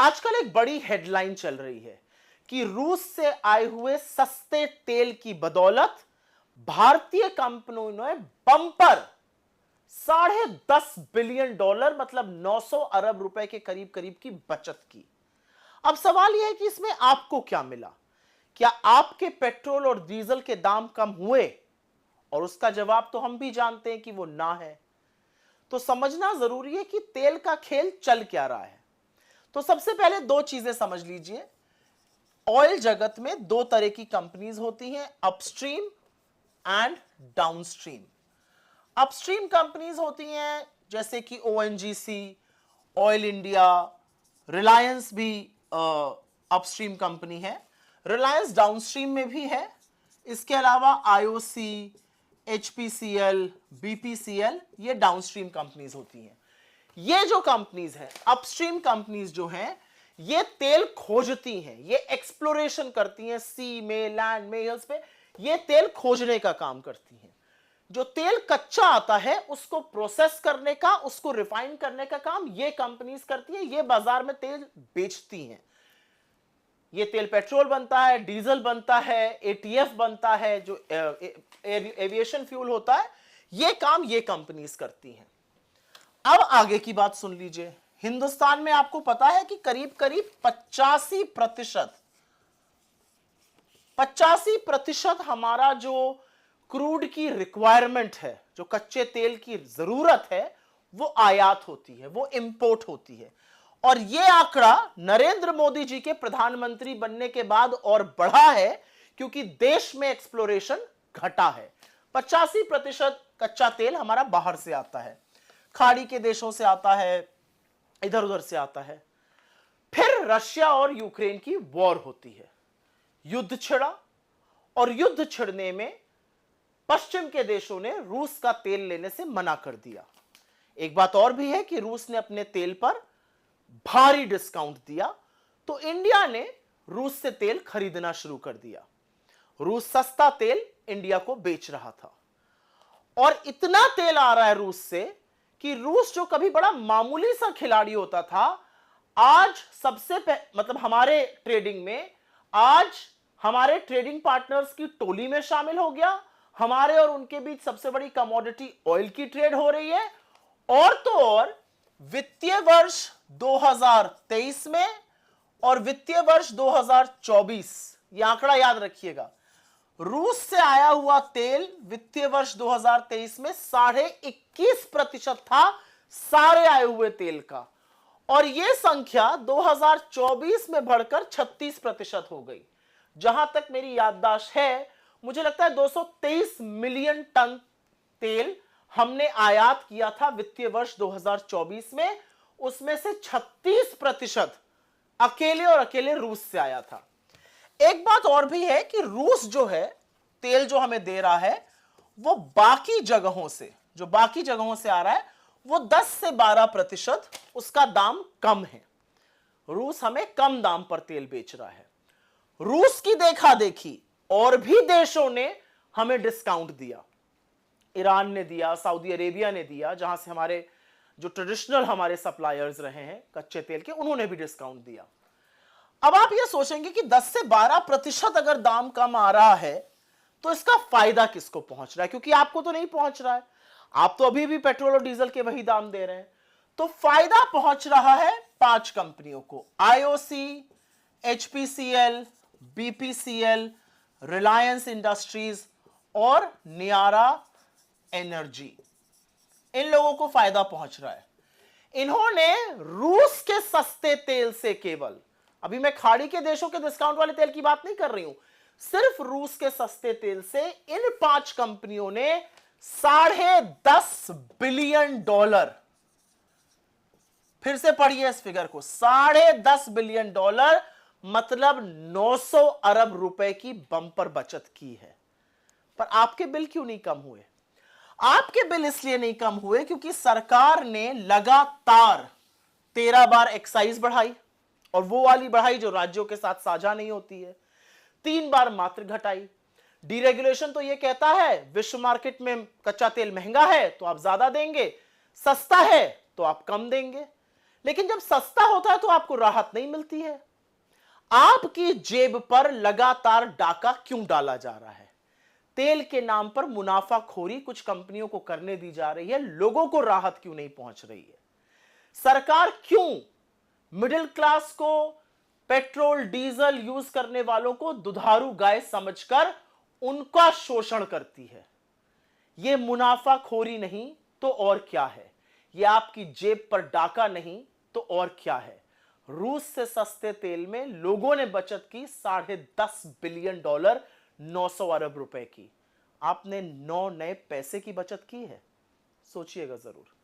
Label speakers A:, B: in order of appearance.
A: आजकल एक बड़ी हेडलाइन चल रही है कि रूस से आए हुए सस्ते तेल की बदौलत भारतीय कंपनियों ने बम्पर $10.5 बिलियन मतलब 900 अरब रुपए के करीब करीब की बचत की। अब सवाल यह है कि इसमें आपको क्या मिला? क्या आपके पेट्रोल और डीजल के दाम कम हुए? और उसका जवाब तो हम भी जानते हैं कि वो ना है। तो समझना जरूरी है कि तेल का खेल चल क्या रहा है। तो सबसे पहले दो चीजें समझ लीजिए। ऑयल जगत में दो तरह की कंपनीज होती हैं, upstream and downstream. Upstream companies होती हैं जैसे कि ओएनजीसी, ऑयल इंडिया, रिलायंस भी अपस्ट्रीम कंपनी है। रिलायंस डाउनस्ट्रीम में भी है। इसके अलावा आईओसी, एचपीसीएल, बीपीसीएल, ये डाउनस्ट्रीम कंपनीज होती हैं। ये जो कंपनीज हैं, अपस्ट्रीम कंपनीज जो हैं, ये तेल खोजती हैं, ये एक्सप्लोरेशन करती हैं, सी में, लैंड में, हिल्स पे ये तेल खोजने का काम करती हैं। जो तेल कच्चा आता है उसको प्रोसेस करने का, उसको रिफाइन करने का काम ये कंपनीज करती हैं। ये बाजार में तेल बेचती हैं। ये तेल पेट्रोल बनता है, डीजल बनता है, एटीएफ बनता है, जो एविएशन फ्यूल होता है, ये काम ये कंपनीज करती हैं। अब आगे की बात सुन लीजिए। हिंदुस्तान में आपको पता है कि करीब करीब 85% हमारा जो क्रूड की रिक्वायरमेंट है, जो कच्चे तेल की जरूरत है, वो आयात होती है, वो इंपोर्ट होती है। और यह आंकड़ा नरेंद्र मोदी जी के प्रधानमंत्री बनने के बाद और बढ़ा है, क्योंकि देश में एक्सप्लोरेशन घटा है। 85% कच्चा तेल हमारा बाहर से आता है, खाड़ी के देशों से आता है, इधर उधर से आता है। फिर रशिया और यूक्रेन की वॉर होती है, युद्ध छिड़ा, और युद्ध छिड़ने में पश्चिम के देशों ने रूस का तेल लेने से मना कर दिया। एक बात और भी है कि रूस ने अपने तेल पर भारी डिस्काउंट दिया, तो इंडिया ने रूस से तेल खरीदना शुरू कर दिया। रूस सस्ता तेल इंडिया को बेच रहा था, और इतना तेल आ रहा है रूस से कि रूस जो कभी बड़ा मामूली सा खिलाड़ी होता था, आज मतलब हमारे ट्रेडिंग में, आज हमारे ट्रेडिंग पार्टनर्स की टोली में शामिल हो गया। हमारे और उनके बीच सबसे बड़ी कमोडिटी ऑयल की ट्रेड हो रही है। और तो और वित्तीय वर्ष 2023 में और वित्तीय वर्ष 2024, यह आंकड़ा याद रखिएगा, रूस से आया हुआ तेल वित्तीय वर्ष 2023 में 21.5% था सारे आए हुए तेल का, और यह संख्या 2024 में बढ़कर 36% हो गई। जहां तक मेरी याददाश्त है, मुझे लगता है 223 मिलियन टन तेल हमने आयात किया था वित्तीय वर्ष 2024 में, उसमें से 36% अकेले और अकेले रूस से आया था। एक बात और भी है कि रूस जो है तेल जो हमें दे रहा है, वो बाकी जगहों से आ रहा है, वो 10 से 12% उसका दाम कम है। रूस हमें कम दाम पर तेल बेच रहा है। रूस की देखा देखी और भी देशों ने हमें डिस्काउंट दिया। ईरान ने दिया, सऊदी अरेबिया ने दिया, जहां से हमारे जो ट्रेडिशनल हमारे सप्लायर्स रहे हैं कच्चे तेल के, उन्होंने भी डिस्काउंट दिया। अब आप ये सोचेंगे कि 10 से 12% अगर दाम कम आ रहा है तो इसका फायदा किसको पहुंच रहा है? क्योंकि आपको तो नहीं पहुंच रहा है, आप तो अभी भी पेट्रोल और डीजल के वही दाम दे रहे हैं। तो फायदा पहुंच रहा है 5 कंपनियों को, IOC, HPCL, BPCL, Reliance industries और नियारा एनर्जी। इन लोगों को फायदा पहुंच रहा है। इन्होंने रूस के सस्ते तेल से, केवल अभी मैं खाड़ी के देशों के डिस्काउंट वाले तेल की बात नहीं कर रही हूं, सिर्फ रूस के सस्ते तेल से इन 5 कंपनियों ने $10.5 बिलियन, फिर से पढ़िए इस फिगर को, $10.5 बिलियन मतलब 900 अरब रुपए की बंपर बचत की है। पर आपके बिल क्यों नहीं कम हुए? आपके बिल इसलिए नहीं कम हुए क्योंकि सरकार ने लगातार 13 बार एक्साइज बढ़ाई, और वो वाली बढ़ाई जो राज्यों के साथ साझा नहीं होती है। 3 बार मात्र घटाई। डीरेगुलेशन तो ये कहता है विश्व मार्केट में कच्चा तेल महंगा है तो आप ज्यादा देंगे, सस्ता है तो आप कम देंगे। लेकिन जब सस्ता होता है तो आपको राहत नहीं मिलती है। आपकी जेब पर लगातार डाका क्यों डाला जा रहा है? तेल के नाम पर मुनाफाखोरी कुछ कंपनियों को करने दी जा रही है, लोगों को राहत क्यों नहीं पहुंच रही है? सरकार क्यों मिडिल क्लास को, पेट्रोल डीजल यूज करने वालों को दुधारू गाय समझकर उनका शोषण करती है? यह मुनाफाखोरी नहीं तो और क्या है? यह आपकी जेब पर डाका नहीं तो और क्या है? रूस से सस्ते तेल में लोगों ने बचत की $10.5 बिलियन, 900 अरब रुपए की। आपने 9 नए पैसे की बचत की है? सोचिएगा जरूर।